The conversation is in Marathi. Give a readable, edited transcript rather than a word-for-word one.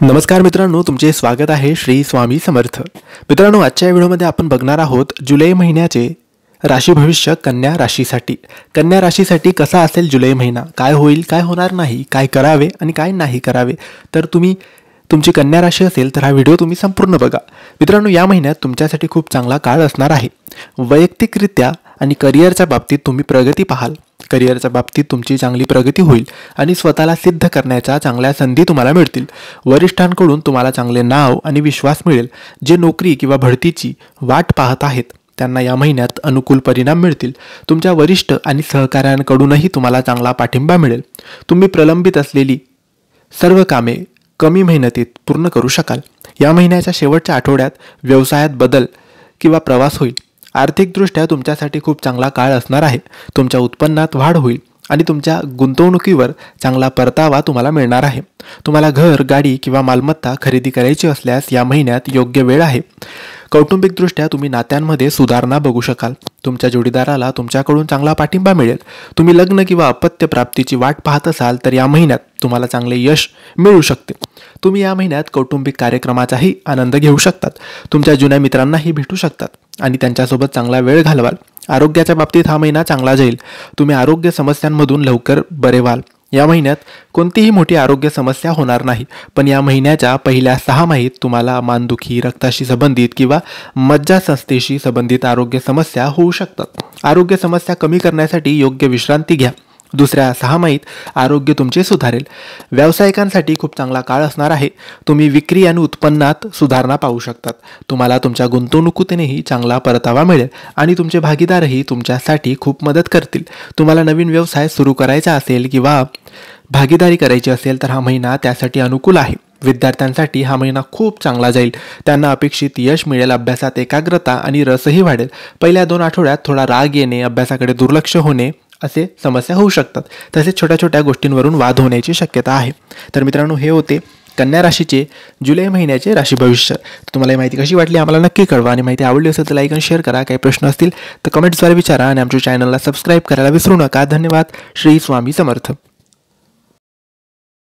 नमस्कार मित्रांनो, तुमचे स्वागत आहे श्री स्वामी समर्थ. मित्रांनो, आजच्या व्हिडिओमध्ये आपण बघणार आहोत जुलै महिन्याचे राशी भविष्य कन्या राशीसाठी. कन्या राशीसाठी कसा असेल जुलै महिना, काय होईल, काय होणार नाही, काय करावे आणि काय नाही करावे. तर तुमची कन्या राशी असेल तर हा व्हिडिओ तुम्ही संपूर्ण बघा. मित्रांनो, या महिन्यात तुमच्यासाठी खूप चांगला काळ असणार आहे. वैयक्तिकरित्या आणि करिअरच्या बाबतीत तुम्ही प्रगती पाहाल. करिअरच्या बाबतीत तुमची चांगली प्रगती होईल आणि स्वतःला सिद्ध करण्याच्या चांगल्या संधी तुम्हाला मिळतील. वरिष्ठांकडून तुम्हाला चांगले नाव आणि विश्वास मिळेल. जे नोकरी किंवा बढतीची वाट पाहत आहेत त्यांना या महिन्यात अनुकूल परिणाम मिळतील. तुमच्या वरिष्ठ आणि सहकाऱ्यांकडूनही तुम्हाला चांगला पाठिंबा मिळेल. तुम्ही प्रलंबित असलेली सर्व कामे कमी मेहनतीत पूर्ण करू शकाल. या महिन्याच्या शेवटच्या आठवड्यात व्यवसायात बदल किंवा प्रवास होईल. आर्थिकदृष्ट्या तुमच्यासाठी खूप चांगला काळ असणार आहे. तुमच्या उत्पन्नात वाढ होईल आणि तुमच्या गुंतवणुकीवर चांगला परतावा तुम्हाला मिळणार आहे. तुम्हाला घर, गाडी किंवा मालमत्ता खरेदी करायची असल्यास या महिन्यात योग्य वेळ आहे. कौटुंबिकदृष्ट्या तुम्ही नात्यांमध्ये सुधारणा बघू शकाल. तुमच्या जोडीदाराला तुमच्याकडून चांगला पाठिंबा मिळेल. तुम्ही लग्न किंवा अपत्य प्राप्तीची वाट पाहत असाल तर या महिन्यात तुम्हाला चांगले यश मिळू शकते. तुम्ही या महिन्यात कौटुंबिक कार्यक्रमाचाही आनंद घेऊ शकतात. तुमच्या जुन्या मित्रांनाही भेटू शकतात आणि त्यांच्यासोबत चांगला वेळ घालवाल. आरोग्याच्या बाबतीत हा महिना चांगला जाईल. तुम्ही आरोग्य समस्यांमधून लवकर बरे व्हाल. या महिन्यात कोणतीही मोठी आरोग्य समस्या होणार नाही, पण या महिन्याच्या पहिल्या 6 माहीत तुम्हाला मानदुखी, रक्ताशी संबंधित किंवा मज्जासंस्थेशी संबंधित आरोग्य समस्या होऊ शकतात. आरोग्य समस्या कमी करण्यासाठी योग्य विश्रांती घ्या. दुसऱ्या 6 माहीत आरोग्य तुमचे सुधारेल. व्यावसायिकांसाठी खूप चांगला काळ असणार आहे. तुम्ही विक्री आणि उत्पन्नात सुधारणा पाहू शकतात. तुम्हाला तुमच्या गुंतवणुकीतूनही चांगला परतावा मिळेल आणि तुमचे भागीदारही तुमच्यासाठी खूप मदत करतील. तुम्हाला नवीन व्यवसाय सुरू करायचा असेल किंवा भागीदारी करायची असेल तर हा महिना त्यासाठी अनुकूल आहे. विद्यार्थ्यांसाठी हा महिना खूप चांगला जाईल. त्यांना अपेक्षित यश मिळेल. अभ्यासात एकाग्रता आणि रसही वाढेल. पहिल्या 2 आठवड्यात थोडा राग येणे, अभ्यासाकडे दुर्लक्ष होणे असे समस्या होऊ शकतात. तसेच छोट्या छोट्या गोष्टींवरून वाद होण्याची शक्यता आहे. तर मित्रांनो, हे होते कन्या राशीचे जुलै महिन्याचे राशी भविष्य. तुम्हाला ही माहिती कशी वाटली आम्हाला नक्की कळवा आणि माहिती आवडली असेल तर लाईक आणि शेअर करा. काही प्रश्न असतील तर कमेंट्सद्वारे विचारा आणि आमच्या चॅनलला सबस्क्राईब करायला विसरू नका. धन्यवाद. श्री स्वामी समर्थ.